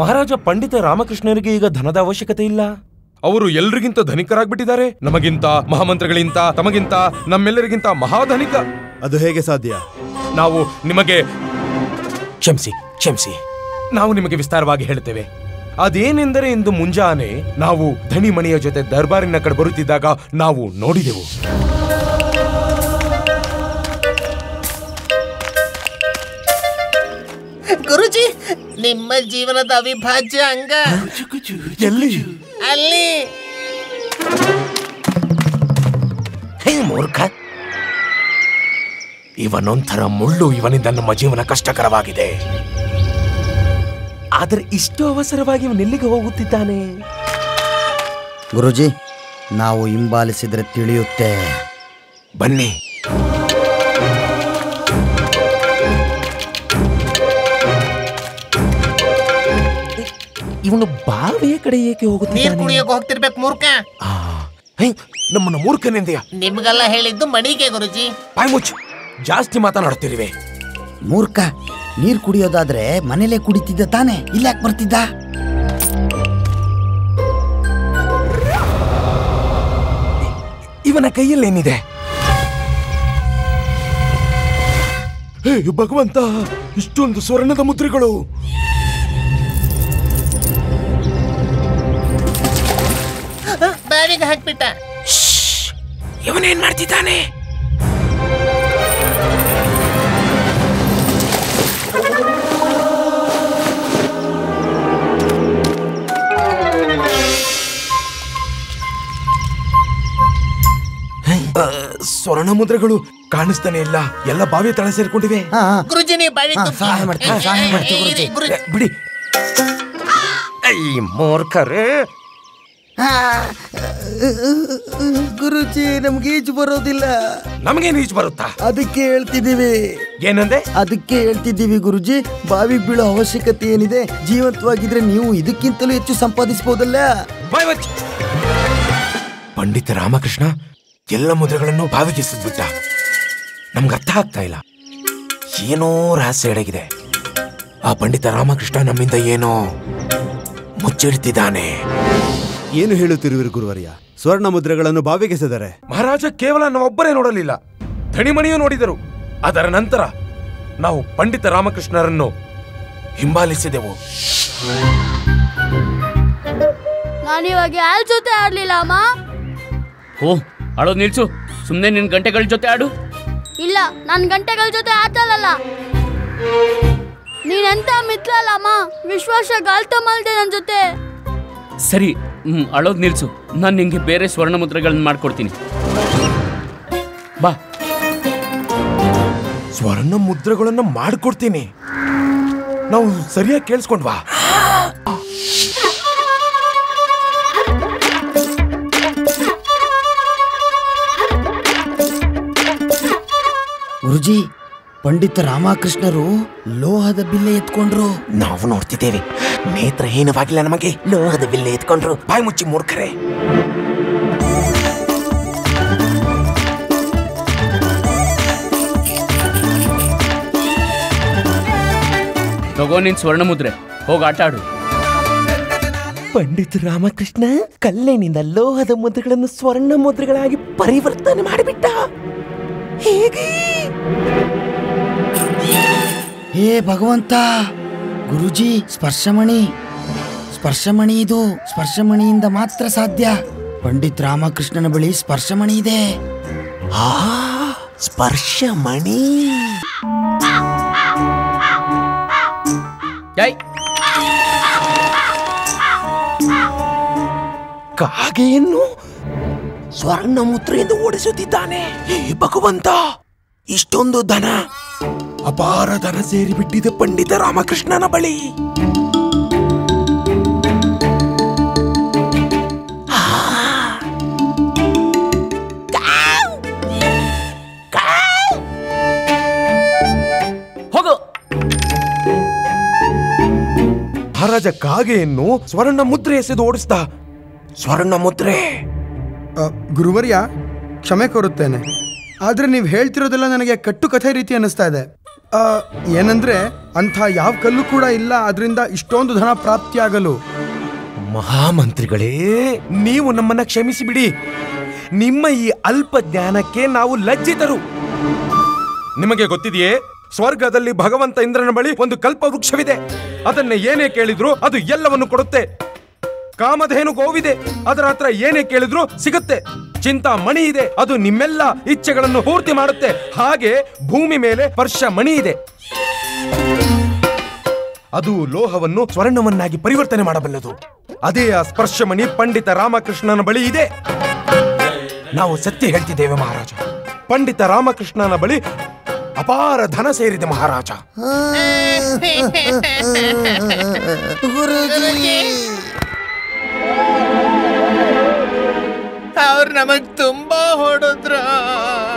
ಮಹಾರಾಜ ಪಂಡಿತ ರಾಮಕೃಷ್ಣರಿಗೆ ಈಗ ಧನದ ಅವಶ್ಯಕತೆ ಇಲ್ಲ. ಅವರು ಎಲ್ರಿಗಿಂತ ಧನಿಕರಾಗ್ಬಿಟ್ಟಿದ್ದಾರೆ. ನಮಗಿಂತ, ಮಹಾಮಂತ್ರಿಗಳಿಂತ, ತಮಗಿಂತ, ನಮ್ಮೆಲ್ಲರಿಗಿಂತ ಮಹಾಧನಿಕ. ಅದು ಹೇಗೆ ಸಾಧ್ಯ? ನಾವು ನಿಮಗೆ ಕ್ಷಮಿಸಿ, ನಾವು ನಿಮಗೆ ವಿಸ್ತಾರವಾಗಿ ಹೇಳ್ತೇವೆ. ಅದೇನೆಂದರೆ, ಇಂದು ಮುಂಜಾನೆ ನಾವು ಧಣಿಮಣಿಯ ಜೊತೆ ದರ್ಬಾರಿನ ಕಡೆ ಬರುತ್ತಿದ್ದಾಗ ನಾವು ನೋಡಿದೆವು. ಗುರುಜಿ, ನಿಮ್ಮ ಜೀವನದ ಅವಿಭಾಜ್ಯ ಅಂಗ ಎಲ್ಲಿ? ಅಲ್ಲಿ. ಮೂರ್ಖ, ಇವನೊಂಥರ ಮುಳ್ಳು. ಇವನಿಂದ ನಮ್ಮ ಜೀವನ ಕಷ್ಟಕರವಾಗಿದೆ. ಆದರೆ ಇಷ್ಟು ಅವಸರವಾಗಿ ಇವನೆಲ್ಲಿಗೆ ಹೋಗುತ್ತಿದ್ದಾನೆ? ಗುರುಜಿ, ನಾವು ಹಿಂಬಾಲಿಸಿದ್ರೆ ತಿಳಿಯುತ್ತೆ. ಬನ್ನಿ. ಇವನು ಬಾವಿಯ ಕಡೆ ಏಕೆ ಹೋಗುತ್ತಿದ್ದಾನೆ? ನೀರು ಕುಡಿಯೋಕೆ ಹೋಗ್ತಿರ್ಬೇಕು ಮೂರ್ಖ. ನಮ್ಮನ್ನು ಮೂರ್ಖನೆಂದೆಯ? ನಿಮ್ಗೆಲ್ಲ ಹೇಳಿದ್ದು ಮಣಿಗೆ ಗುರುಜಿ. ಬಾಯ್ ಮುಚ್ಚು, ಜಾಸ್ತಿ ಮಾತನಾಡುತ್ತಿರುವೆ. ಮೂರ್ಖ, ನೀರ್ ಕುಡಿಯೋದಾದ್ರೆ ಮನೇಲೆ ಕುಡಿತಿದ್ದ ತಾನೆ, ಇಲ್ಲಾಕ್ ಬರ್ತಿದ್ದ? ಇವನ ಕೈಯಲ್ಲೇನಿದೆ? ಹೇ ಭಗವಂತ, ಇಷ್ಟೊಂದು ಸ್ವರ್ಣದ ಮುದ್ರೆಗಳು! ಬಾವಿಗೆ ಹಾಕ್ಬಿಟ್ಟ. ಇವನೇನ್ ಮಾಡ್ತಿದ್ದಾನೆ? ಸ್ವರ್ಣ ಮುದ್ರೆಗಳು ಕಾಣಿಸ್ತಾನೆ ಇಲ್ಲ. ಎಲ್ಲ ಬಾವಿಯ ತಳ ಸೇರ್ಕೊಂಡಿವೆ. ಗುರುಜಿ, ನೀವು ಬಾವಿ ಸಹಾಯ ಮಾಡ್ತೀವಿ ಗುರುಜಿ. ಬಿಡಿ. ಮೂರ್ಖರೇ, ಗುರುಜಿ, ನಮ್ಗೆ ಈಜು ಬರೋದಿಲ್ಲ. ನಮಗೇನು ಈಜು ಬರುತ್ತಾ? ಅದಕ್ಕೆ ಹೇಳ್ತಿದ್ದೀವಿ. ಏನಂದೆ? ಅದಕ್ಕೆ ಹೇಳ್ತಿದ್ದೀವಿ ಗುರುಜಿ, ಬಾವಿಗೆ ಬೀಳೋ ಅವಶ್ಯಕತೆ ಏನಿದೆ? ಜೀವಂತವಾಗಿದ್ರೆ ನೀವು ಇದಕ್ಕಿಂತಲೂ ಹೆಚ್ಚು ಸಂಪಾದಿಸಬಹುದಲ್ಲ. ಪಂಡಿತ ರಾಮಕೃಷ್ಣ ಎಲ್ಲ ಮುದ್ರೆಗಳನ್ನು ಬಾವಿಗೆ ಎಸೆದ್ಬಿಟ್ಟ. ನಮ್ಗೆ ಅರ್ಥ ಆಗ್ತಾ ಇಲ್ಲ. ಏನೋ ರಹಸ್ಯ ಅಡಗಿದೆ. ಆ ಪಂಡಿತ ರಾಮಕೃಷ್ಣ ನಮ್ಮಿಂದ ಏನೋ ಮುಚ್ಚಿಡ್ತಿದ್ದಾನೆ. ಏನು ಹೇಳುತ್ತಿರುವಿರು ಗುರುವರ್ಯ? ಸ್ವರ್ಣ ಮುದ್ರೆಗಳನ್ನು ಬಾವಿಗೆಸೆದರೆ ಮಹಾರಾಜ ಕೇವಲ ನಾವೊಬ್ಬರೇ ನೋಡಲಿಲ್ಲ, ಧಣಿಮಣಿಯೂ ನೋಡಿದರು. ಅದರ ನಂತರ ನಾವು ಪಂಡಿತ ರಾಮಕೃಷ್ಣರನ್ನು ಹಿಂಬಾಲಿಸಿದೆವು. ನಾನಿವಾಗ ಯಾರ ಜೊತೆ ಆಡ್ಲಿಲ್ಲ ಅಮ್ಮ. ಓ, ಆಡೋದು ನಿಲ್ಸು. ಸುಮ್ಮನೆ ನಿನ್ ಗಂಟೆಗಳ ಜೊತೆ ಆಡು. ಇಲ್ಲ, ನನ್ ಗಂಟೆಗಳ ಜೊತೆ ಆಟಲ್ಲ. ನೀನೆಂತ ಮಿತ್ರ ಅಲ್ಲ ಅಮ್ಮ. ವಿಶ್ವಾಸ ಗಾಲ್ತಮಲ್ದೆ ನನ್ ಜೊತೆ. ಸರಿ, ಅಳೋದು ನಿಲ್ಸು. ನಾನು ನಿಂಗೆ ಬೇರೆ ಸ್ವರ್ಣ ಮುದ್ರೆಗಳನ್ನ ಮಾಡ್ಕೊಡ್ತೀನಿ. ಬಾ. ಸ್ವರ್ಣ ಮುದ್ರೆಗಳನ್ನು ಮಾಡ್ಕೊಡ್ತೀನಿ. ನಾವು ಸರಿಯಾಗಿ ಕೇಳಿಸ್ಕೊಂಡ್ವಾ? ಗುರುಜಿ, ಪಂಡಿತ ರಾಮಕೃಷ್ಣರು ಲೋಹದ ಬಿಲ್ಲೆ ಎತ್ಕೊಂಡ್ರು. ನಾವು ನೋಡ್ತಿದ್ದೇವೆ. ನೇತ್ರಹೀನವಾಗಿಲ್ಲ ನಮಗೆ. ಲೋಹದ ಬಿಲ್ಲೆ ಎತ್ಕೊಂಡ್ರು. ಬಾಯಿ ಮುಚ್ಚಿ ಮೂರ್ಖರೇ. ತಗೋ ನಿನ್ ಸ್ವರ್ಣ ಮುದ್ರೆ, ಹೋಗಿ ಆಟ ಆಡು. ಪಂಡಿತ ರಾಮಕೃಷ್ಣ ಕಲ್ಲಿನಿಂದ ಲೋಹದ ಮುದ್ರೆಗಳನ್ನು ಸ್ವರ್ಣ ಮುದ್ರೆಗಳಾಗಿ ಪರಿವರ್ತನೆ ಮಾಡಿಬಿಟ್ಟ. ಹೇಗೆ? ಹೇ ಭಗವಂತ! ಗುರುಜಿ, ಸ್ಪರ್ಶಮಣಿ ಇದು. ಸ್ಪರ್ಶಮಣಿಯಿಂದ ಮಾತ್ರ ಸಾಧ್ಯ. ಪಂಡಿತ್ ರಾಮಕೃಷ್ಣನ ಬಳಿ ಸ್ಪರ್ಶಮಣಿ ಇದೆ. ಸ್ಪರ್ಶಮಣಿ. ಕಾಗೆಯನ್ನು ಸ್ವರ್ಣ ಮುದ್ರೆಯಿಂದ ಓಡಿಸುತ್ತಿದ್ದಾನೆ. ಹೇ ಭಗವಂತ, ಇಷ್ಟೊಂದು ಧನ, ಅಪಾರ ಧನ ಸೇರಿಬಿಟ್ಟಿದೆ ಪಂಡಿತ ರಾಮಕೃಷ್ಣನ ಬಳಿ. ಹೋಗು. ಮಹಾರಾಜ ಕಾಗೆಯನ್ನು ಸ್ವರ್ಣ ಮುದ್ರೆ ಎಸೆದು ಓಡಿಸ್ದ. ಸ್ವರ್ಣ ಮುದ್ರೆ. ಗುರುವರ್ಯ, ಕ್ಷಮೆ ಕೋರುತ್ತೇನೆ, ಆದ್ರೆ ನೀವು ಹೇಳ್ತಿರೋದೆಲ್ಲ ನನಗೆ ಕಟ್ಟುಕಥೆ ರೀತಿ ಅನ್ನಿಸ್ತಾ ಇದೆ. ಏನಂದ್ರೆ ಅಂಥ ಯಾವ ಕಲ್ಲು ಕೂಡ ಇಲ್ಲ, ಅದರಿಂದ ಇಷ್ಟೊಂದು ಧನ ಪ್ರಾಪ್ತಿಯಾಗಲು. ಮಹಾಮಂತ್ರಿಗಳೇ, ನೀವು ನಮ್ಮನ್ನ ಕ್ಷಮಿಸಿ ಬಿಡಿ. ನಿಮ್ಮ ಈ ಅಲ್ಪ ಜ್ಞಾನಕ್ಕೆ ನಾವು ಲಜ್ಜಿತರು. ನಿಮಗೆ ಗೊತ್ತಿದೆಯೇ, ಸ್ವರ್ಗದಲ್ಲಿ ಭಗವಂತ ಇಂದ್ರನ ಬಳಿ ಒಂದು ಕಲ್ಪ ವೃಕ್ಷವಿದೆ. ಅದನ್ನ ಏನೇ ಕೇಳಿದ್ರು ಅದು ಎಲ್ಲವನ್ನು ಕೊಡುತ್ತೆ. ಕಾಮಧೇನು ಗೋವಿದೆ, ಅದರ ಹತ್ರ ಏನೇ ಕೇಳಿದ್ರು ಸಿಗುತ್ತೆ. ಚಿಂತಾಮಣಿ ಇದೆ, ಅದು ನಿಮ್ಮೆಲ್ಲ ಇಚ್ಛೆಗಳನ್ನು ಪೂರ್ತಿ ಮಾಡುತ್ತೆ. ಹಾಗೆ ಭೂಮಿ ಮೇಲೆ ಸ್ಪರ್ಶ ಮಣಿ ಇದೆ, ಅದು ಲೋಹವನ್ನು ಸ್ವರ್ಣವನ್ನಾಗಿ ಪರಿವರ್ತನೆ ಮಾಡಬಲ್ಲದು. ಅದೇ ಆ ಸ್ಪರ್ಶಮಣಿ ಪಂಡಿತ ರಾಮಕೃಷ್ಣನ ಬಳಿ ಇದೆ. ನಾವು ಸತ್ಯ ಹೇಳ್ತಿದ್ದೇವೆ ಮಹಾರಾಜ. ಪಂಡಿತ ರಾಮಕೃಷ್ಣನ ಬಳಿ ಅಪಾರ ಧನ ಸೇರಿದೆ ಮಹಾರಾಜ. ಅವ್ರು ನಮಗ್ ತುಂಬಾ ಹೊಡೆದ್ರು,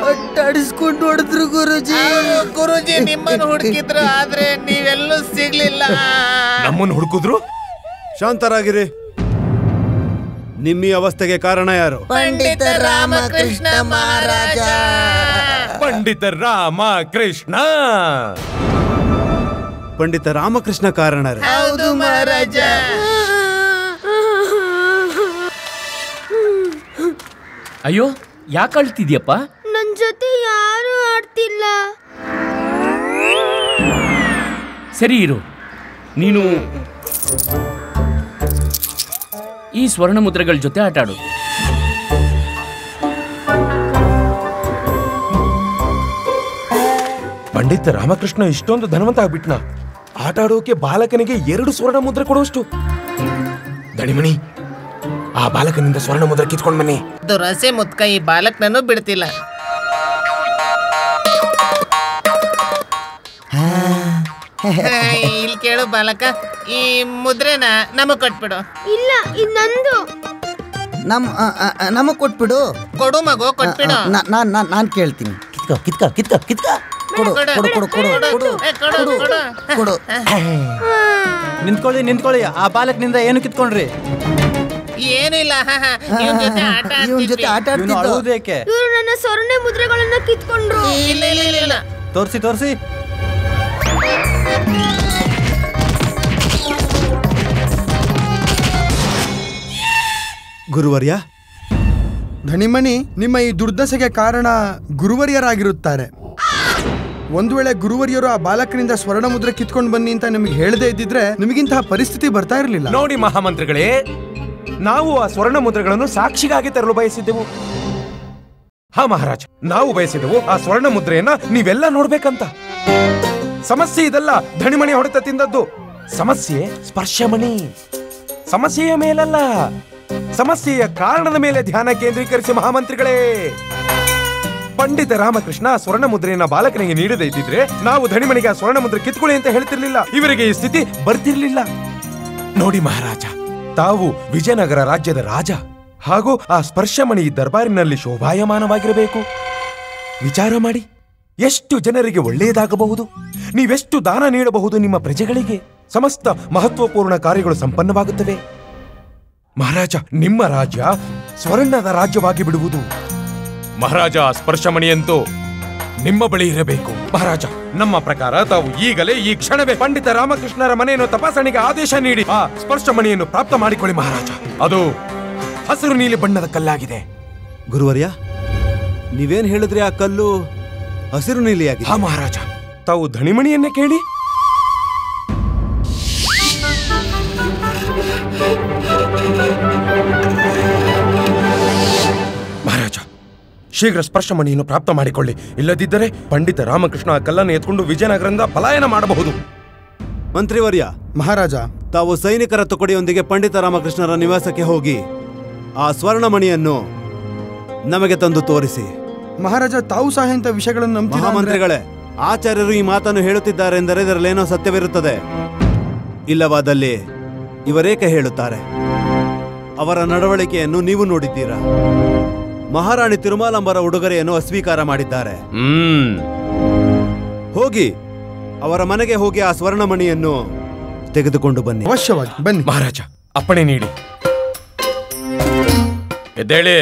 ಅಟ್ಟಾಡಿಸ್ಕೊಂಡು ಹೊಡೆದ್ರು ಗುರುಜಿ. ಗುರುಜಿ ನಿಮ್ಮನ್ನು ಹುಡುಕಿದ್ರು, ಆದ್ರೆ ನೀವೆಲ್ಲೂ ಸಿಗ್ಲಿಲ್ಲ. ನಮ್ಮನ್ನು ಹುಡುಕಿದ್ರು? ಶಾಂತರಾಗಿರಿ. ನಿಮ್ಮ ಈ ಅವಸ್ಥೆಗೆ ಕಾರಣ ಯಾರು? ಪಂಡಿತ ರಾಮಕೃಷ್ಣ ಮಹಾರಾಜ. ಪಂಡಿತ ರಾಮಕೃಷ್ಣ. ಪಂಡಿತ ರಾಮಕೃಷ್ಣ ಕಾರಣರೇ? ಹೌದು ಮಹಾರಾಜ. ಅಯ್ಯೋ, ಯಾಕೆ ಅಳ್ತಿದ್ಯಪ್ಪ? ನನ್ ಜೊತೆ ಯಾರು ಆಡ್ತಿಲ್ಲ. ಸರಿ ಇರು, ನೀನು ಈ ಸ್ವರ್ಣ ಮುದ್ರೆಗಳ ಜೊತೆ ಆಟಾಡು. ಪಂಡಿತ ರಾಮಕೃಷ್ಣ ಇಷ್ಟೊಂದು ಧನವಂತ ಆಗ್ಬಿಟ್ನ. ಆಟ ಆಡೋಕೆ ಬಾಲಕನಿಗೆ 2 ಸ್ವರ್ಣ ಮುದ್ರೆ ಕೊಡುವಷ್ಟು. ದಣಿಮಣಿ, ಆ ಬಾಲಕನಿಂದ ಸ್ವರ್ಣ ಮುದ್ರೆ ಕಿತ್ಕೊಂಡ್ ಬನ್ನಿ. ದುರಸೆ ಮುತ್ಕ ಈ ಬಾಲಕ್ನನ್ನು ಬಿಡ್ತಿಲ್ಲ. ಇಲ್ಲಿ ಕೇಳು ಬಾಲಕ, ಈ ಮುದ್ರೆನ ನಮಗ್ ಕೊಟ್ಬಿಡು. ಇಲ್ಲ, ಇದು ನಂದು. ನಮಗ್ ಕೊಟ್ಬಿಡು. ಕೊಡು ಮಗು, ಕೊಟ್ಬಿಡು. ನಾನ್ ಕೇಳ್ತೀನಿ. ಕಿತ್ಕ ಕೊಡು ಕೊಡು ಕೊಡು ಕೊಡು ಕೊಡು ಕೊಡು ಕೊಡು. ನಿಂತ್ಕೊಳ್ಳಿ. ಆ ಬಾಲಕನಿಂದ ಏನು ಕಿತ್ಕೊಂಡ್ರಿ? ಏನು ಇಲ್ಲ, ಇವನ್ ಜೊತೆ ಆಟ ಅಳುವುದೇಕೆ? ಇವರು ನನ್ನ ಸ್ವರ್ಣ ಮುದ್ರೆಗಳನ್ನ ಕಿತ್ಕೊಂಡ್ರು. ಇಲ್ಲ. ತೋರಿಸಿ. ಗುರುವರ್ಯ, ಧಣಿಮಣಿ, ನಿಮ್ಮ ಈ ದುರ್ದಶೆಗೆ ಕಾರಣ ಗುರುವರ್ಯರಾಗಿರುತ್ತಾರೆ. ಒಂದು ವೇಳೆ ಗುರುವರ್ಯರು ಆ ಬಾಲಕನಿಂದ ಸ್ವರ್ಣ ಮುದ್ರೆ ಕಿತ್ಕೊಂಡು ಬನ್ನಿ ಅಂತ ನಿಮಗೆ ಹೇಳದೇ ಇದ್ದಿದ್ರೆ ನಿಮಗಿಂತಹ ಪರಿಸ್ಥಿತಿ ಬರ್ತಾ ಇರಲಿಲ್ಲ. ನೋಡಿ ಮಹಾಮಂತ್ರಿಗಳೇ, ನಾವು ಆ ಸ್ವರ್ಣ ಮುದ್ರೆಗಳನ್ನು ಸಾಕ್ಷಿಗಾಗಿ ತರಲು ಬಯಸಿದ್ದೆವು. ಮಹಾರಾಜ, ನಾವು ಬಯಸಿದೆವು ಆ ಸ್ವರ್ಣ ಮುದ್ರೆಯನ್ನ ನೀವೆಲ್ಲ ನೋಡ್ಬೇಕಂತ. ಸಮಸ್ಯೆ ಇದಲ್ಲ ಧಣಿಮಣಿ ಹೊಡೆತ ತಿಂದದ್ದು. ಸಮಸ್ಯೆ ಸ್ಪರ್ಶಮಣಿ. ಸಮಸ್ಯೆಯ ಮೇಲಲ್ಲ, ಸಮಸ್ಯೆಯ ಕಾರಣದ ಮೇಲೆ ಧ್ಯಾನ ಕೇಂದ್ರೀಕರಿಸಿ ಮಹಾಮಂತ್ರಿಗಳೇ. ಪಂಡಿತ ರಾಮಕೃಷ್ಣ ಸ್ವರ್ಣ ಮುದ್ರೆಯನ್ನ ಬಾಲಕನಿಗೆ ನೀಡದೇ ಇದ್ದಿದ್ರೆ ನಾವು ಧಣಿಮಣಿಗೆ ಆ ಸ್ವರ್ಣ ಮುದ್ರೆ ಕಿತ್ಕೊಳ್ಳಿ ಅಂತ ಹೇಳ್ತಿರ್ಲಿಲ್ಲ. ಇವರಿಗೆ ಈ ಸ್ಥಿತಿ ಬರ್ತಿರ್ಲಿಲ್ಲ. ನೋಡಿ ಮಹಾರಾಜ, ತಾವು ವಿಜಯನಗರ ರಾಜ್ಯದ ರಾಜ, ಹಾಗೂ ಆ ಸ್ಪರ್ಶಮಣಿ ದರ್ಬಾರಿನಲ್ಲಿ ಶೋಭಾಯಮಾನವಾಗಿರಬೇಕು. ವಿಚಾರ ಮಾಡಿ, ಎಷ್ಟು ಜನರಿಗೆ ಒಳ್ಳೆಯದಾಗಬಹುದು, ನೀವೆಷ್ಟು ದಾನ ನೀಡಬಹುದು ನಿಮ್ಮ ಪ್ರಜೆಗಳಿಗೆ. ಸಮಸ್ತ ಮಹತ್ವಪೂರ್ಣ ಕಾರ್ಯಗಳು ಸಂಪನ್ನವಾಗುತ್ತವೆ. ಮಹಾರಾಜ, ನಿಮ್ಮ ರಾಜ್ಯ ಸ್ವರ್ಣದ ರಾಜ್ಯವಾಗಿ ಬಿಡುವುದು. ಮಹಾರಾಜ, ಸ್ಪರ್ಶಮಣಿಯಂತೂ ನಿಮ್ಮ ಬಳಿ ಇರಬೇಕು. ಮಹಾರಾಜ, ನಮ್ಮ ಪ್ರಕಾರ ತಾವು ಈಗಲೇ ಈ ಕ್ಷಣವೇ ಪಂಡಿತ ರಾಮಕೃಷ್ಣರ ಮನೆಯನ್ನು ತಪಾಸಣೆಗೆ ಆದೇಶ ನೀಡಿ ಆ ಸ್ಪರ್ಶಮಣಿಯನ್ನು ಪ್ರಾಪ್ತ ಮಾಡಿಕೊಳ್ಳಿ ಮಹಾರಾಜ. ಅದು ಹಸಿರು ನೀಲಿ ಬಣ್ಣದ ಕಲ್ಲಾಗಿದೆ. ಗುರುವರ್ಯ, ನೀವೇನ್ ಹೇಳಿದ್ರಿ? ಆ ಕಲ್ಲು ಹಸಿರು ನೀಲಿಯಾಗಿದೆ? ಮಹಾರಾಜ, ತಾವು ಧಣಿಮಣಿಯನ್ನೇ ಕೇಳಿ. ಮಹಾರಾಜ, ಶೀಘ್ರ ಸ್ಪರ್ಶಮಣಿಯನ್ನು ಪ್ರಾಪ್ತ ಮಾಡಿಕೊಳ್ಳಿ. ಇಲ್ಲದಿದ್ದರೆ ಪಂಡಿತ ರಾಮಕೃಷ್ಣ ಆ ಕಲ್ಲನ್ನು ಎತ್ಕೊಂಡು ವಿಜಯನಗರದಿಂದ ಪಲಾಯನ ಮಾಡಬಹುದು. ಮಂತ್ರಿವರ್ಯ, ಮಹಾರಾಜ, ತಾವು ಸೈನಿಕರ ತುಕಡಿಯೊಂದಿಗೆ ಪಂಡಿತ ರಾಮಕೃಷ್ಣರ ನಿವಾಸಕ್ಕೆ ಹೋಗಿ ಆ ಸ್ವರ್ಣಮಣಿಯನ್ನು ನಮಗೆ ತಂದು ತೋರಿಸಿ. ಮಹಾರಾಜ, ತಾವು ಸಹ ಇಂಥ ವಿಷಯಗಳನ್ನು ನಂಬ್ತೀರಾ? ಮಹಾಮಂತ್ರಿಗಳೇ, ಆಚಾರ್ಯರು ಈ ಮಾತನ್ನು ಹೇಳುತ್ತಿದ್ದಾರೆ ಎಂದರೆ ಇದರಲ್ಲೇನೋ ಸತ್ಯವಿರುತ್ತದೆ. ಇಲ್ಲವಾದಲ್ಲಿ ಇವರೇಕೆ ಹೇಳುತ್ತಾರೆ? ಅವರ ನಡವಳಿಕೆಯನ್ನು ನೀವು ನೋಡಿದ್ದೀರಾ. ಮಹಾರಾಣಿ ತಿರುಮಲಾಂಬರ ಉಡುಗೊರೆಯನ್ನು ಅಸ್ವೀಕಾರ ಮಾಡಿದ್ದಾರೆ. ಹೋಗಿ ಅವರ ಮನೆಗೆ ಹೋಗಿ ಆ ಸ್ವರ್ಣಮಣಿಯನ್ನು ತೆಗೆದುಕೊಂಡು ಬನ್ನಿ. ಅವಶ್ಯವಾಗಿ ಬನ್ನಿ. ಮಹಾರಾಜ, ಅಪ್ಪಣೆ ನೀಡಿ. ಎದ್ದೇಳಿ.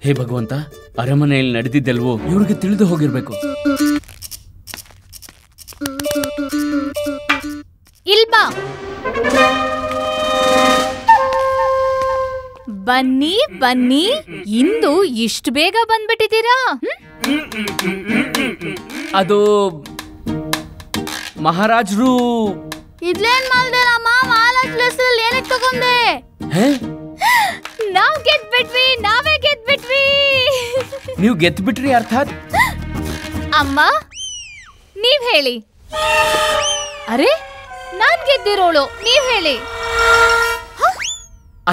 ಹೇ ಭಗವಂತ, ಅರಮನೆಯಲ್ಲಿ ನಡೆದಿದ್ದೆಲ್ವೋ ಇವ್ರಿಗೆ ತಿಳಿದು ಹೋಗಿರ್ಬೇಕು. ಇಲ್ಬಾ, ಬನ್ನಿ ಬನ್ನಿ, ಇಂದು ಇಷ್ಟು ಬೇಗ ಬಂದ್ಬಿಟ್ಟಿದ್ದೀರಾ? ಅದು ಮಹಾರಾಜರು. ಇದ್ಲೇನ್ ಮಾಡ್ದೇನಮ್ಮ? ಮಹಾರಾಜ್ ಹೆಸರಲ್ಲಿ ಏನಕ್ಕೆ ತಗೊಂಡೆ? ನಾವ್ ಗೆದ್ಬಿಟ್ವಿ, ನಾವೇ ಗೆದ್ಬಿಟ್ವಿ. ನೀವು ಗೆದ್ಬಿಟ್ರಿ ಅರ್ಥಾತ್? ಅಮ್ಮ ನೀವ್ ಹೇಳಿ. ಅರೆ, ನಾನ್ ಗೆದ್ದಿರೋಳು, ನೀವ್ ಹೇಳಿ.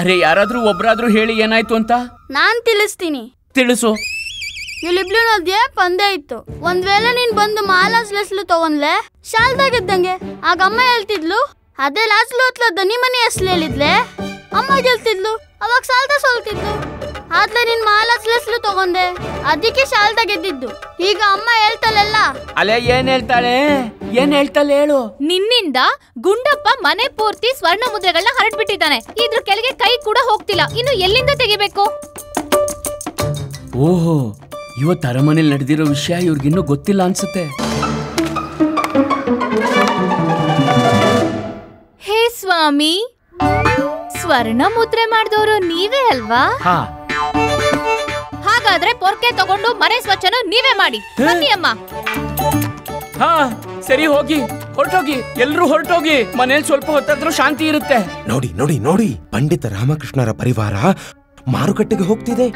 ಅರೆ, ಯಾರಾದ್ರೂ ಒಬ್ರಾದ್ರೂ ಹೇಳಿ ಏನಾಯ್ತು ಅಂತ. ನಾನ್ ತಿಳಿಸ್ತೀನಿ. ತಿಳಿಸು. ಇಲ್ಲಿಬ್ಳು ನದಿಯೇ ಪಂದ್ಯ ಇತ್ತು. ಒಂದ್ ವೇಳೆ ನೀನ್ ಬಂದು ಮಹಾರಾಜ್ ಹೆಸರು ತಗೊಂಡ್ಲೆ ಶಾಲ್ದಾಗಿದ್ದಂಗೆ. ಆಗ ಅಮ್ಮ ಹೇಳ್ತಿದ್ಲು, ಅದೇ ಲಾಸ್ಲು ಹತ್ಲ ದನಿ ಮನೆ ಹೆಸರು ಹೇಳಿದ್ಲೆ ಅಮ್ಮ ಗೆಲ್ತಿದ್ಲು. ಅವಾಗ ಶಾಲ್ದ ಸೋಲ್ತಿದ್ಲು. ಆದ್ಲೆ ನೀನ್ ಮಹಾರಾಜ್ ಹೆಸರು ತಗೊಂಡೆ, ಅದಕ್ಕೆ ಶಾಲ್ದ ಗೆದ್ದಿದ್ದು. ಈಗ ಅಮ್ಮ ಹೇಳ್ತಾಳೆಲ್ಲ. ಅಲೆ ಏನ್ ಹೇಳ್ತಾಳೆ? ಏನ್ ಹೇಳ್ತಾಳೆ ಹೇಳು. ನಿನ್ನಿಂದ ಗುಂಡಪ್ಪ ಮನೆ ಪೂರ್ತಿ ಸ್ವರ್ಣ ಮುದ್ರೆಗಳನ್ನ ಹರಡ್ಬಿಟ್ಟಿದ್ದಾನೆ. ಇದ್ರ ಕೆಳಗೆ ಕೈ ಕೂಡ ಹೋಗ್ತಿಲ್ಲ. ಇನ್ನು ಎಲ್ಲಿಂದ ತೆಗಿಬೇಕು? ಓಹೋ, ಇವತ್ತು ಅರಮನೆಯಲ್ಲಿ ನಡೆದಿರೋ ವಿಷಯ ಇವ್ರಿಗಿನ್ನೂ ಗೊತ್ತಿಲ್ಲ ಅನ್ಸುತ್ತೆ. ಹೇ ಸ್ವಾಮಿ, ಸ್ವರ್ಣ ಮುದ್ರೆ ಮಾಡಿದವರು ನೀವೇ ಅಲ್ವಾ? ಹಾಗಾದ್ರೆ ಪೊರ್ಕೆ ತಗೊಂಡು ಮನೆ ಸ್ವಚ್ಛನ ನೀವೇ ಮಾಡಿ. ಬನ್ನಿ ಅಮ್ಮ. ಹಾ ಸರಿ, ಹೋಗಿ, ಹೊರಟೋಗಿ, ಎಲ್ರೂ ಹೊರಟೋಗಿ. ಮನೇಲಿ ಸ್ವಲ್ಪ ಹೊತ್ತಾದ್ರೂ ಶಾಂತಿ ಇರುತ್ತೆ. ನೋಡಿ ನೋಡಿ ನೋಡಿ, ಪಂಡಿತ ರಾಮಕೃಷ್ಣರ ಪರಿವಾರ ಮಾರುಕಟ್ಟೆಗೆ ಹೋಗ್ತಿದೆ.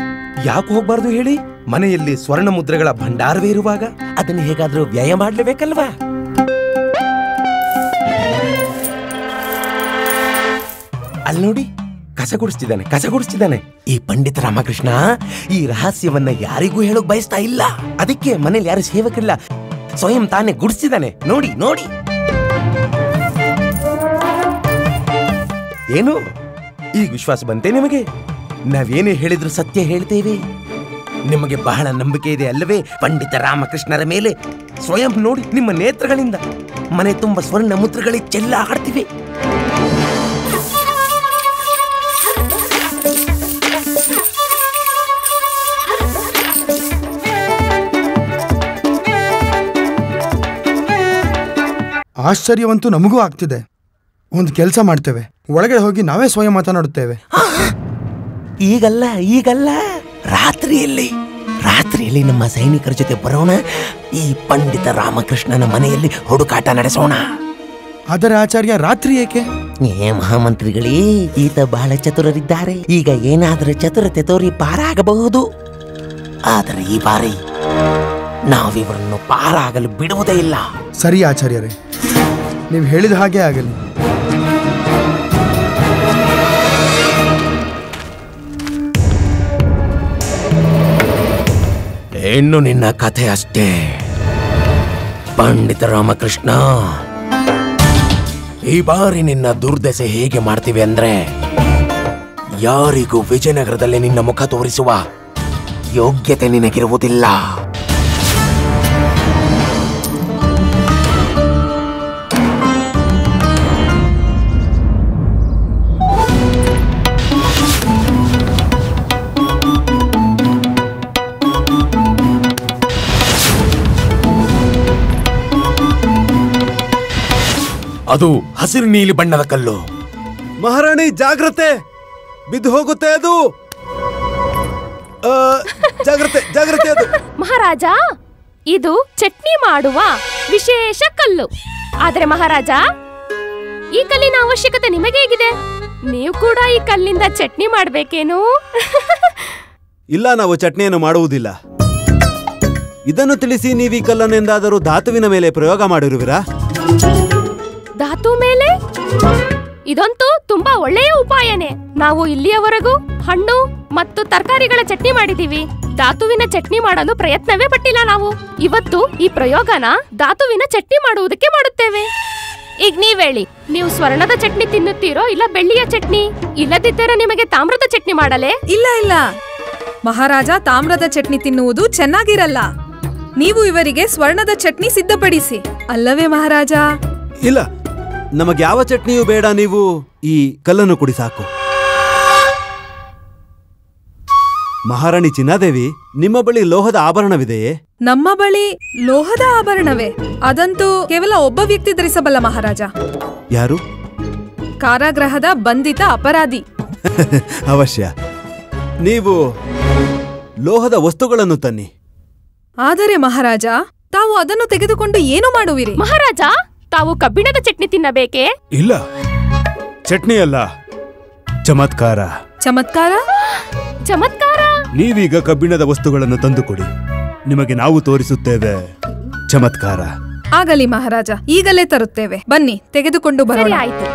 ಯಾಕೆ ಹೋಗ್ಬಾರ್ದು ಹೇಳಿ? ಮನೆಯಲ್ಲಿ ಸ್ವರ್ಣ ಮುದ್ರೆಗಳ ಭಂಡಾರವೇ ಇರುವಾಗ ಅದನ್ನು ಹೇಗಾದ್ರೂ ವ್ಯಯ ಮಾಡ್ಲೇಬೇಕಲ್ವಾ? ಅಲ್ಲಿ ನೋಡಿ, ಕಸ ಗುಡಿಸ್ತಿದ್ದಾನೆ. ಈ ಪಂಡಿತ ರಾಮಕೃಷ್ಣ ಈ ರಹಸ್ಯವನ್ನ ಯಾರಿಗೂ ಹೇಳೋಕ್ ಬಯಸ್ತಾ ಇಲ್ಲ. ಅದಕ್ಕೆ ಮನೇಲಿ ಯಾರು ಸೇವಕರಿಲ್ಲ, ಸ್ವಯಂ ತಾನೇ ಗುಡಿಸ್ತಿದ್ದಾನೆ. ನೋಡಿ ನೋಡಿ. ಏನು ಈಗ ವಿಶ್ವಾಸ ಬಂತೆ ನಿಮಗೆ? ನಾವೇನೇ ಹೇಳಿದ್ರು ಸತ್ಯ ಹೇಳ್ತೇವೆ. ನಿಮಗೆ ಬಹಳ ನಂಬಿಕೆ ಇದೆ ಅಲ್ಲವೇ ಪಂಡಿತ ರಾಮಕೃಷ್ಣರ ಮೇಲೆ? ಸ್ವಯಂ ನೋಡಿ, ನಿಮ್ಮ ನೇತ್ರಗಳಿಂದ ಮನೆ ತುಂಬ ಸ್ವರ್ಣ ಮುದ್ರೆಗಳೇ ಚೆಲ್ಲ ಆಡ್ತಿವೆ. ಆಶ್ಚರ್ಯವಂತೂ ನಮಗೂ ಆಗ್ತಿದೆ. ಒಂದು ಕೆಲಸ ಮಾಡ್ತೇವೆ, ಒಳಗಡೆ ಹೋಗಿ ನಾವೇ ಸ್ವಯಂ ಮಾತನಾಡುತ್ತೇವೆ. ಈಗಲ್ಲ, ರಾತ್ರಿಯಲ್ಲಿ ನಮ್ಮ ಸೈನಿಕರ ಜೊತೆ ಬರೋಣ. ಈ ಪಂಡಿತ ರಾಮಕೃಷ್ಣನ ಮನೆಯಲ್ಲಿ ಹುಡುಕಾಟ ನಡೆಸೋಣ. ಆದರೆ ಆಚಾರ್ಯ, ರಾತ್ರಿ ಏಕೆ? ಮಹಾಮಂತ್ರಿಗಳೇ, ಈತ ಬಹಳ ಚತುರರಿದ್ದಾರೆ. ಈಗ ಏನಾದರೂ ಚತುರತೆ ತೋರಿ ಪಾರಾಗಬಹುದು. ಆದರೆ ಈ ಬಾರಿ ನಾವಿವರನ್ನು ಪಾರಾಗಲು ಬಿಡುವುದೇ ಇಲ್ಲ. ಸರಿ ಆಚಾರ್ಯರೇ, ನೀವು ಹೇಳಿದ ಹಾಗೆ ಆಗಲಿ. ಇನ್ನು ನಿನ್ನ ಕಥೆ ಅಷ್ಟೇ ಪಂಡಿತ ರಾಮಕೃಷ್ಣ. ಈ ಬಾರಿ ನಿನ್ನ ದುರ್ದಶೆ ಹೇಗೆ ಮಾಡ್ತೀವಿ ಅಂದ್ರೆ, ಯಾರಿಗೂ ವಿಜಯನಗರದಲ್ಲಿ ನಿನ್ನ ಮುಖ ತೋರಿಸುವ ಯೋಗ್ಯತೆ ನಿನಗಿರುವುದಿಲ್ಲ. ಅದು ಹಸಿರು ನೀಲಿ ಬಣ್ಣದ ಕಲ್ಲು. ಮಹಾರಾಣಿ, ಜಾಗ್ರತೆ, ಬಿದ್ದು ಹೋಗುತ್ತೆ ಅದು. ಜಾಗ್ರತೆ ಅದು. ಮಹಾರಾಜ, ಇದು ಚಟ್ನಿ ಮಾಡುವ ವಿಶೇಷ ಕಲ್ಲು. ಆದ್ರೆ ಮಹಾರಾಜ, ಈ ಕಲ್ಲಿನ ಅವಶ್ಯಕತೆ ನಿಮಗೆ ಹೇಗಿದೆ? ನೀವು ಕೂಡ ಈ ಕಲ್ಲಿಂದ ಚಟ್ನಿ ಮಾಡ್ಬೇಕೇನು? ಇಲ್ಲ, ನಾವು ಚಟ್ನಿಯನ್ನು ಮಾಡುವುದಿಲ್ಲ. ಇದನ್ನು ತಿಳಿಸಿ, ನೀವು ಈ ಕಲ್ಲನ್ನೆಂದಾದರೂ ಧಾತುವಿನ ಮೇಲೆ ಪ್ರಯೋಗ ಮಾಡಿರುವಿರಾ? ಧಾತು ಮೇಲೆ? ಇದಂತೂ ತುಂಬಾ ಒಳ್ಳೆಯ ಉಪಾಯನೇ. ನಾವು ಇಲ್ಲಿಯವರೆಗೂ ಹಣ್ಣು ಮತ್ತು ತರಕಾರಿಗಳ ಚಟ್ನಿ ಮಾಡಿದೀವಿ. ಧಾತುವಿನ ಚಟ್ನಿ ಮಾಡಲು ಪ್ರಯತ್ನವೇ ಪಟ್ಟಿಲ್ಲ ನಾವು. ಇವತ್ತು ಈ ಪ್ರಯೋಗನ ಧಾತುವಿನ ಚಟ್ನಿ ಮಾಡುವುದಕ್ಕೆ ಮಾಡುತ್ತೇವೆ. ಈಗ ನೀವ್ ಹೇಳಿ, ನೀವು ಸ್ವರ್ಣದ ಚಟ್ನಿ ತಿನ್ನುತ್ತೀರೋ ಇಲ್ಲ ಬೆಳ್ಳಿಯ ಚಟ್ನಿ? ಇಲ್ಲದಿದ್ದರೆ ನಿಮಗೆ ತಾಮ್ರದ ಚಟ್ನಿ ಮಾಡಲೇ? ಇಲ್ಲ, ಮಹಾರಾಜ, ತಾಮ್ರದ ಚಟ್ನಿ ತಿನ್ನುವುದು ಚೆನ್ನಾಗಿರಲ್ಲ. ನೀವು ಇವರಿಗೆ ಸ್ವರ್ಣದ ಚಟ್ನಿ ಸಿದ್ಧಪಡಿಸಿ, ಅಲ್ಲವೇ ಮಹಾರಾಜ? ಇಲ್ಲ, ನಮಗೆ ಯಾವ ಚಟ್ನಿಯೂ ಬೇಡ. ನೀವು ಈ ಕಲ್ಲನ್ನು ಕುಡಿ ಸಾಕು. ಮಹಾರಾಣಿ ಚಿನ್ನಾದೇವಿ, ನಿಮ್ಮ ಬಳಿ ಲೋಹದ ಆಭರಣವಿದೆಯೇ? ನಮ್ಮ ಬಳಿ ಲೋಹದ ಆಭರಣವೇ? ಅದಂತೂ ಕೇವಲ ಒಬ್ಬ ವ್ಯಕ್ತಿ ಧರಿಸಬಲ್ಲ ಮಹಾರಾಜ. ಯಾರು? ಕಾರಾಗೃಹದ ಬಂಧಿತ ಅಪರಾಧಿ. ಅವಶ್ಯ. ನೀವು ಲೋಹದ ವಸ್ತುಗಳನ್ನು ತನ್ನಿ. ಆದರೆ ಮಹಾರಾಜ, ತಾವು ಅದನ್ನು ತೆಗೆದುಕೊಂಡು ಏನು ಮಾಡುವಿರಿ? ಮಹಾರಾಜ, ತಾವು ಕಬ್ಬಿಣದ ಚಟ್ನಿ ತಿನ್ನಬೇಕೇ? ಇಲ್ಲ, ಚಟ್ನಿ ಅಲ್ಲ, ಚಮತ್ಕಾರ. ಚಮತ್ಕಾರ? ಚಮತ್ಕಾರ? ನೀವೀಗ ಕಬ್ಬಿಣದ ವಸ್ತುಗಳನ್ನು ತಂದುಕೊಡಿ, ನಿಮಗೆ ನಾವು ತೋರಿಸುತ್ತೇವೆ ಚಮತ್ಕಾರ. ಆಗಲಿ ಮಹಾರಾಜ, ಈಗಲೇ ತರುತ್ತೇವೆ. ಬನ್ನಿ, ತೆಗೆದುಕೊಂಡು ಬರೋಣ. ಆಯ್ತು.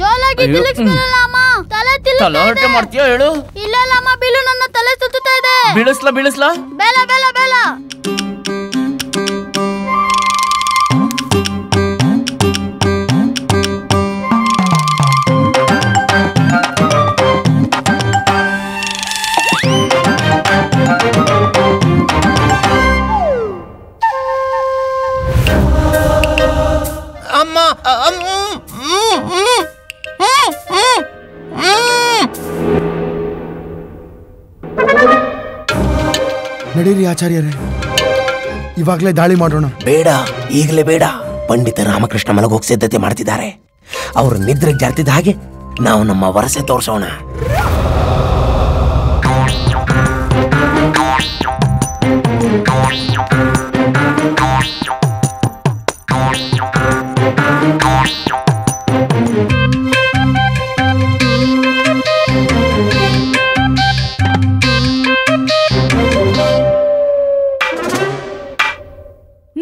ಜೋಲಾಗಿ ತಿಲಕ್ಸ್ಬಿಡಲ್ಲ ಅಮ್ಮ, ತಲೆ ತಲಾಟೆ ಮಾಡ್ತೀಯಾ ಹೇಳು? ಇಲ್ಲ ಅಮ್ಮ, ಬಿಲ್ಲು ನನ್ನ ತಲೆ ಸುತ್ತುತ್ತಾ ಇದೆ. ಬೀಳಿಸ್ಲಾ? ಬೇಲ ಬೇಲ ಬೇಲ. ಅಮ್ಮ ನಡೀರಿ ಆಚಾರ್ಯರೇ, ಇವಾಗಲೇ ದಾಳಿ ಮಾಡೋಣ. ಬೇಡ, ಈಗಲೇ ಬೇಡ. ಪಂಡಿತ ರಾಮಕೃಷ್ಣ ಮಲಗೋಗಿ ಸಿದ್ಧತೆ ಮಾಡ್ತಿದ್ದಾರೆ. ಅವರು ನಿದ್ರೆಗೆ ಜಾರ್ತಿದ್ದ ಹಾಗೆ ನಾವು ನಮ್ಮ ವರಸೆ ತೋರಿಸೋಣ.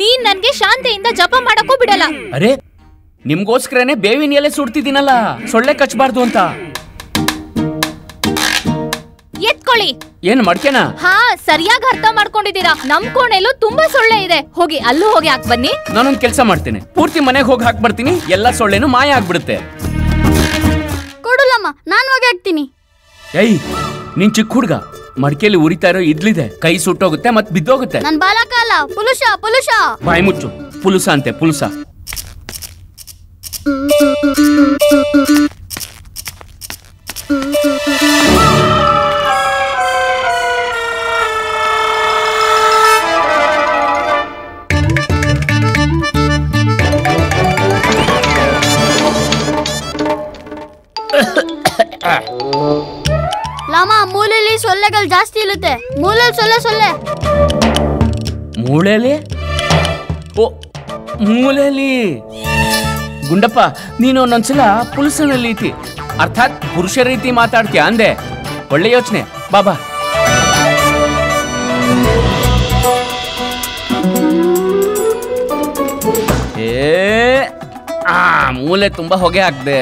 ನೀನ್ ನನ್ಗೆ ಶಾಂತಿಯಿಂದ ಜಪ ಮಾಡಕ್ಕೂ ಬಿಡಲ್ಲ. ಅರೆ, ನಿಮ್ಗೋಸ್ಕರನೇ ಬೇವಿನ ಎಲೆ ಸುಡ್ತಿದ್ದೀನಲ್ಲ, ಸೊಳ್ಳೆ ಕಚ್ಚಬಾರ್ದು ಅಂತ. ಎತ್ಕೊಳ್ಳಿ. ಏನ್ ಮಡ್ಕೆನಾ? ಹಾ, ಸರಿಯಾಗಿ ಅರ್ಥ ಮಾಡ್ಕೊಂಡಿದ್ದೀರಾ. ನಮ್ ಕೋಣೆಲ್ಲೂ ತುಂಬಾ ಸೊಳ್ಳೆ ಇದೆ. ಹೋಗಿ ಅಲ್ಲೂ ಹೋಗಿ ಹಾಕ್ ಬನ್ನಿ. ನಾನೊಂದ್ ಕೆಲ್ಸ ಮಾಡ್ತೇನೆ, ಪೂರ್ತಿ ಮನೆಗೆ ಹೋಗಿ ಹಾಕ್ ಬರ್ತೀನಿ. ಎಲ್ಲಾ ಸೊಳ್ಳೆನು ಮಾಯ ಆಗ್ಬಿಡುತ್ತೆ. ಕೊಡುಲಮ್ಮ, ನಾನು ಹೋಗಿ ಹಾಕ್ತೀನಿ. ಏಯ್, ನೀನ್ ಚಿಕ್ಕ ಹುಡ್ಗ, ಮಡಿಕೆಯಲ್ಲಿ ಉರಿತಾ ಇರೋ ಇದ್ಲಿದೆ, ಕೈ ಸುಟ್ಟೋಗುತ್ತೆ ಮತ್ ಬಿದ್ದೋಗುತ್ತೆ. ನನ್ ಬಾಲಕ ಅಲ್ಲ, ಪುಲುಷ ಪುಲುಷ. ಬಾಯಿ ಮುಚ್ಚು. ಪುಲುಸ ಅಂತೆ, ಪುಲುಸ. ಲಾಮ, ಮೂಲೆಯಲ್ಲಿ ಸೊಳ್ಳೆಗಳು ಜಾಸ್ತಿ ಇರುತ್ತೆ. ಮೂಲೆಯಲ್ಲಿ ಸೊಳ್ಳೆ. ಮೂಳೆಲಿ? ಓ, ಮೂಲೆಲಿ. ಗುಂಡಪ್ಪ, ನೀನು ಒಂದೊಂದ್ಸಲ ಪುರುಷನ ರೀತಿ, ಅರ್ಥಾತ್ ಪುರುಷ ರೀತಿ ಮಾತಾಡ್ತೀಯ ಅಂದೆ. ಒಳ್ಳೆ ಯೋಚನೆ. ಬಾಬಾ. ಮೂಲೆ ತುಂಬಾ ಹೊಗೆ ಹಾಕ್ದೆ.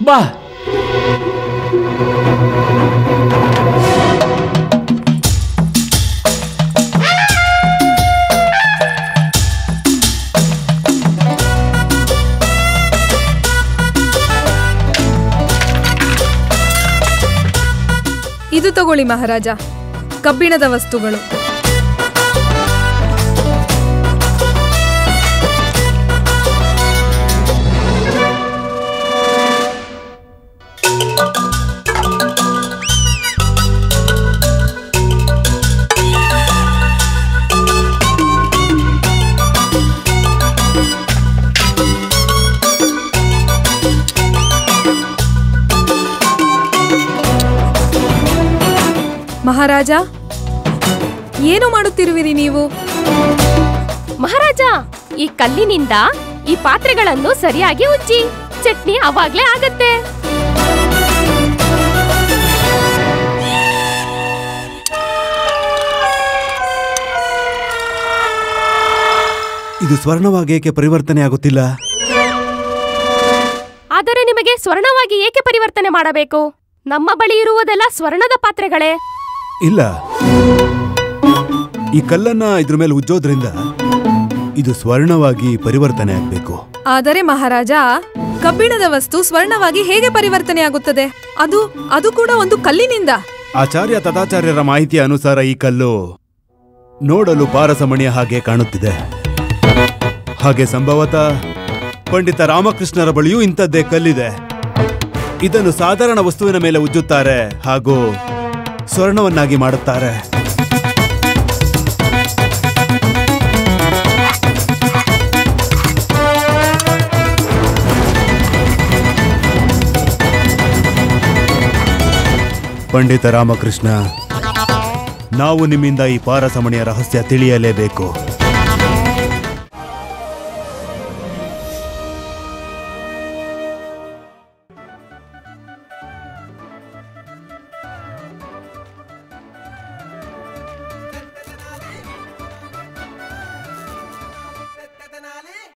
ಬಾ. ಇದು ತಗೊಳ್ಳಿ ಮಹಾರಾಜ, ಕಬ್ಬಿಣದ ವಸ್ತುಗಳು. ಮಹಾರಾಜ, ಏನು ಮಾಡುತ್ತಿರುವಿರಿ ನೀವು? ಮಹಾರಾಜ, ಈ ಕಲ್ಲಿನಿಂದ ಈ ಪಾತ್ರೆಗಳನ್ನು ಸರಿಯಾಗಿ ಉಜ್ಜಿ, ಚಟ್ನಿ ಅವಾಗ್ಲೇ ಆಗತ್ತೆ. ಇದು ಸ್ವರ್ಣವಾಗಿ ಏಕೆ ಪರಿವರ್ತನೆ ಆಗುತ್ತಿಲ್ಲ? ಆದರೆ ನಿಮಗೆ ಸ್ವರ್ಣವಾಗಿ ಏಕೆ ಪರಿವರ್ತನೆ ಮಾಡಬೇಕು? ನಮ್ಮ ಬಳಿ ಇರುವುದೆಲ್ಲ ಸ್ವರ್ಣದ ಪಾತ್ರೆಗಳೇ. ಇಲ್ಲ, ಈ ಕಲ್ಲನ್ನ ಇದ್ರ ಮೇಲೆ ಉಜ್ಜೋದ್ರಿಂದ ಇದು ಸ್ವರ್ಣವಾಗಿ ಪರಿವರ್ತನೆ ಆಗಬೇಕು. ಆದರೆ ಮಹಾರಾಜ, ಕಬ್ಬಿಣದ ವಸ್ತು ಸ್ವರ್ಣವಾಗಿ ಹೇಗೆ ಪರಿವರ್ತನೆ ಆಗುತ್ತದೆ? ಅದು ಕೂಡ ಒಂದು ಕಲ್ಲಿನಿಂದ. ಆಚಾರ್ಯ ತಥಾಚಾರ್ಯರ ಮಾಹಿತಿಯ ಅನುಸಾರ ಈ ಕಲ್ಲು ನೋಡಲು ಪಾರಸಮಣಿಯ ಹಾಗೆ ಕಾಣುತ್ತಿದೆ. ಹಾಗೆ ಸಂಭವತಃ ಪಂಡಿತ ರಾಮಕೃಷ್ಣರ ಬಳಿಯೂ ಇಂಥದ್ದೇ ಕಲ್ಲಿದೆ. ಇದನ್ನು ಸಾಧಾರಣ ವಸ್ತುವಿನ ಮೇಲೆ ಉಜ್ಜುತ್ತಾರೆ ಹಾಗೂ ಸ್ವರ್ಣವನ್ನಾಗಿ ಮಾಡುತ್ತಾರೆ. ಪಂಡಿತ ರಾಮಕೃಷ್ಣ, ನಾವು ನಿಮ್ಮಿಂದ ಈ ಪಾರಸಮಣಿಯ ರಹಸ್ಯ ತಿಳಿಯಲೇಬೇಕು.